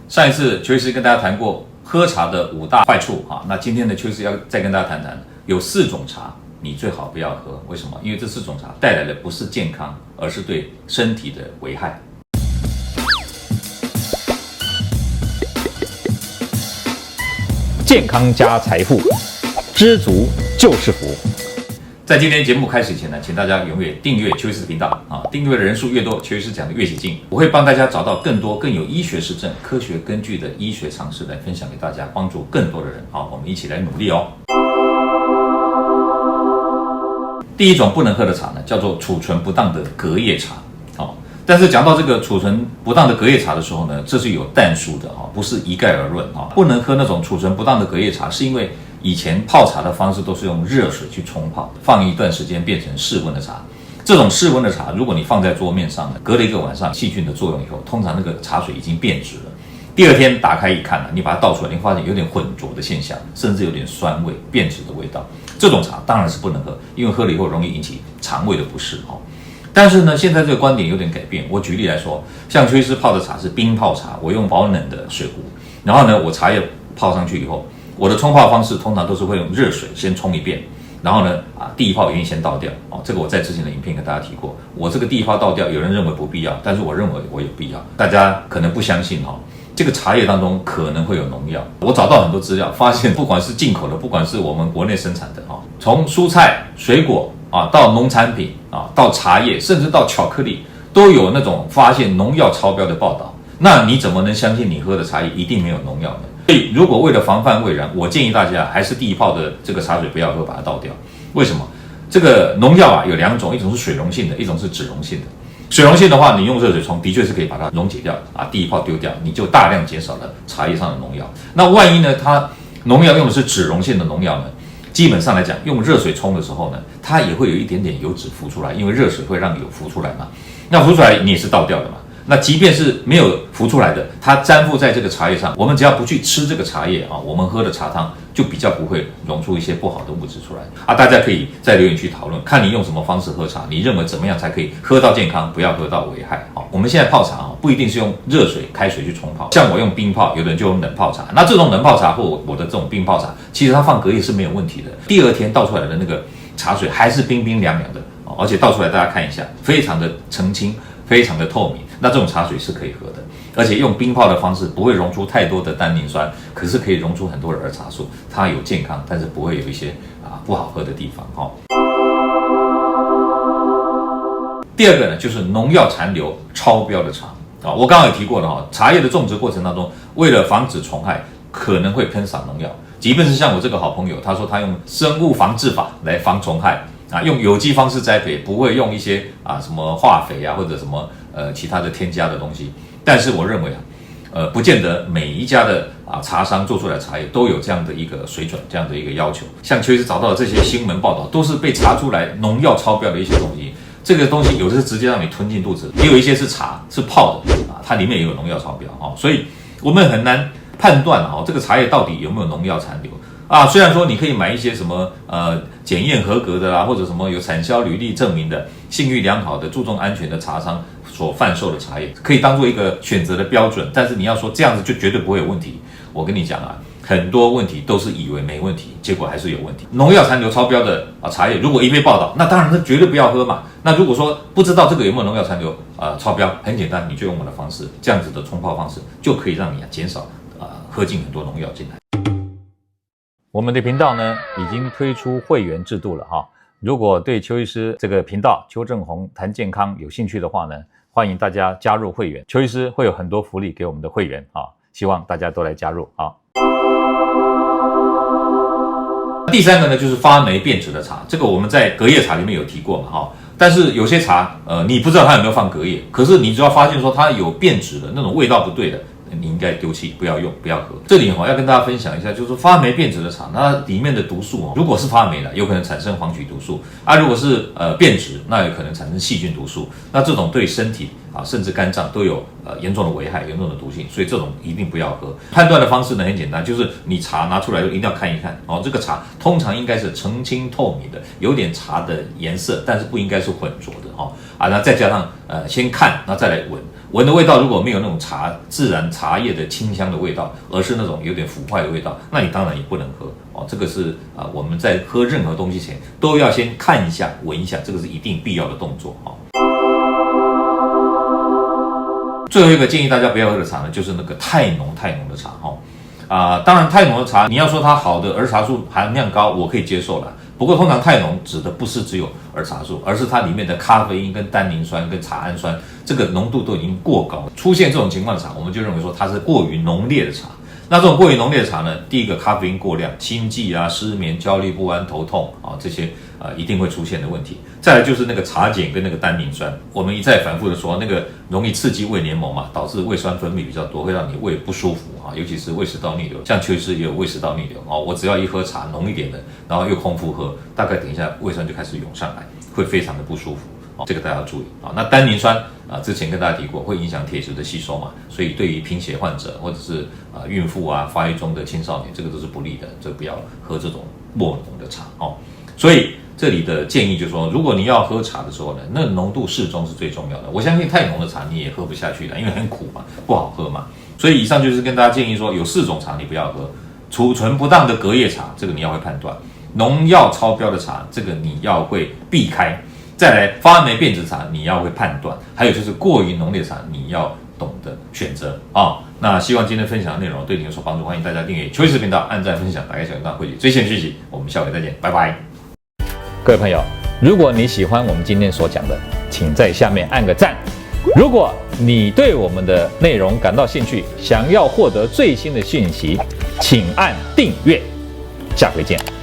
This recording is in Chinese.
上一次邱医师跟大家谈过喝茶的5大坏处啊，那今天呢，邱医师要再跟大家谈谈，有4种茶你最好不要喝，为什么？因为这4种茶带来的不是健康，而是对身体的危害。健康加财富，知足就是福。在今天节目开始以前呢，请大家永远订阅邱医师的频道啊！订阅的人数越多，邱医师讲的越起劲。我会帮大家找到更多更有医学实证、科学根据的医学常识来分享给大家，帮助更多的人。好，我们一起来努力哦。第一种不能喝的茶呢，叫做储存不当的隔夜茶。但是讲到这个储存不当的隔夜茶的时候呢，这是有但书的不是一概而论不能喝那种储存不当的隔夜茶，是因为以前泡茶的方式都是用热水去冲泡，放一段时间变成室温的茶。这种室温的茶，如果你放在桌面上呢，隔了1个晚上，细菌的作用以后，通常那个茶水已经变质了。第2天打开一看呢，你把它倒出来，你发现有点浑浊的现象，甚至有点酸味、变质的味道。这种茶当然是不能喝，因为喝了以后容易引起肠胃的不适但是呢，现在这个观点有点改变。我举例来说，像邱医师泡的茶是冰泡茶，我用保冷的水壶，然后呢，我茶叶泡上去以后，我的冲泡方式通常都是会用热水先冲一遍，然后呢，第一泡一定先倒掉这个我在之前的影片跟大家提过。我这个第一泡倒掉，有人认为不必要，但是我认为我有必要。大家可能不相信这个茶叶当中可能会有农药。我找到很多资料，发现不管是进口的，不管是我们国内生产的从蔬菜、水果到农产品到茶叶，甚至到巧克力，都有那种发现农药超标的报道。那你怎么能相信你喝的茶叶一定没有农药呢？所以如果为了防范未然，我建议大家还是第一泡的这个茶水不要喝，把它倒掉。为什么？这个农药有2种，一种是水溶性的，一种是脂溶性的。水溶性的话，你用热水冲，的确是可以把它溶解掉第一泡丢掉，你就大量减少了茶叶上的农药。那万一呢，它农药用的是脂溶性的农药呢？基本上来讲，用热水冲的时候呢，它也会有一点点油脂浮出来，因为热水会让油浮出来嘛。那浮出来你也是倒掉的嘛。那即便是没有浮出来的，它粘附在这个茶叶上，我们只要不去吃这个茶叶我们喝的茶汤就比较不会溶出一些不好的物质出来大家可以在留言区讨论，看你用什么方式喝茶，你认为怎么样才可以喝到健康，不要喝到危害我们现在泡茶不一定是用热水、开水去冲泡，像我用冰泡，有的人就用冷泡茶。那这种冷泡茶或我的这种冰泡茶，其实它放隔夜是没有问题的。第2天倒出来的那个茶水还是冰冰凉凉的而且倒出来大家看一下，非常的澄清，非常的透明。那这种茶水是可以喝的，而且用冰泡的方式不会溶出太多的单宁酸，可是可以溶出很多的儿茶素，它有健康，但是不会有一些不好喝的地方第2个呢，就是农药残留超标的茶我刚刚有提过了茶叶的种植过程当中，为了防止虫害，可能会喷洒农药。即便是像我这个好朋友，他说他用生物防治法来防虫害用有机方式栽培，不会用一些什么化肥或者什么其他的添加的东西。但是我认为不见得每一家的茶商做出来的茶叶都有这样的一个水准，这样的一个要求。像邱医师找到的这些新闻报道，都是被查出来农药超标的一些东西。这个东西有的是直接让你吞进肚子，也有一些是茶是泡的它里面也有农药超标所以我们很难判断这个茶叶到底有没有农药残留虽然说你可以买一些什么检验合格的或者什么有产销履历证明的、信誉良好的、注重安全的茶商所贩售的茶叶，可以当做一个选择的标准。但是你要说这样子就绝对不会有问题，我跟你讲很多问题都是以为没问题，结果还是有问题。农药残留超标的茶叶，如果一被报道，那当然是绝对不要喝嘛。那如果说不知道这个有没有农药残留超标，很简单，你就用我的方式，这样子的冲泡方式就可以让你减少喝进很多农药进来。我们的频道呢已经推出会员制度了如果对邱医师这个频道邱正红谈健康有兴趣的话呢，欢迎大家加入会员。邱医师会有很多福利给我们的会员希望大家都来加入第3个呢，就是发霉变质的茶，这个我们在隔夜茶里面有提过嘛但是有些茶你不知道它有没有放隔夜，可是你只要发现说它有变质的那种味道不对的，你应该丢弃，不要用，不要喝。这里要跟大家分享一下，就是发霉变质的茶，那里面的毒素如果是发霉的，有可能产生黄曲毒素如果是变质，那有可能产生细菌毒素。那这种对身体甚至肝脏都有严重的危害、严重的毒性，所以这种一定不要喝。判断的方式呢很简单，就是你茶拿出来一定要看一看这个茶通常应该是澄清透明的，有点茶的颜色，但是不应该是浑浊的那再加上先看，然后再来闻。闻的味道如果没有那种自然茶叶的清香的味道，而是那种有点腐坏的味道，那你当然也不能喝哦。这个是我们在喝任何东西前都要先看一下、闻一下，这个是一定必要的动作哦。最后一个建议大家不要喝的茶呢，就是那个太浓的茶哈。当然太浓的茶，你要说它好的儿茶素含量高，我可以接受啦。不过通常太浓指的不是只有儿茶素，而是它里面的咖啡因、跟单宁酸、跟茶氨酸，这个浓度都已经过高。出现这种情况的茶，我们就认为说它是过于浓烈的茶。那这种过于浓烈的茶呢，第一个咖啡因过量，心悸啊、失眠、焦虑不安、头痛啊，这些一定会出现的问题。再来就是那个茶碱跟那个单宁酸，我们一再反复的说，那个容易刺激胃黏膜嘛，导致胃酸分泌比较多，会让你胃不舒服啊，尤其是胃食道逆流。像邱医师也有胃食道逆流我只要一喝茶浓一点的，然后又空腹喝，大概等一下胃酸就开始涌上来，会非常的不舒服。这个大家要注意那单宁酸之前跟大家提过，会影响铁质的吸收嘛，所以对于贫血患者或者是孕妇发育中的青少年，这个都是不利的，这不要喝这种过浓的茶所以这里的建议就是说，如果你要喝茶的时候呢，那浓度适中是最重要的。我相信太浓的茶你也喝不下去的，因为很苦嘛，不好喝嘛。所以以上就是跟大家建议说，有4种茶你不要喝：储存不当的隔夜茶，这个你要会判断；农药超标的茶，这个你要会避开。再来，发霉变质茶你要会判断，还有就是过于浓烈茶你要懂得选择那希望今天分享的内容对你有所帮助，欢迎大家订阅邱医师频道，按赞分享，打开小铃铛，汇集最新讯息。我们下回再见，拜拜。各位朋友，如果你喜欢我们今天所讲的，请在下面按个赞。如果你对我们的内容感到兴趣，想要获得最新的讯息，请按订阅。下回见。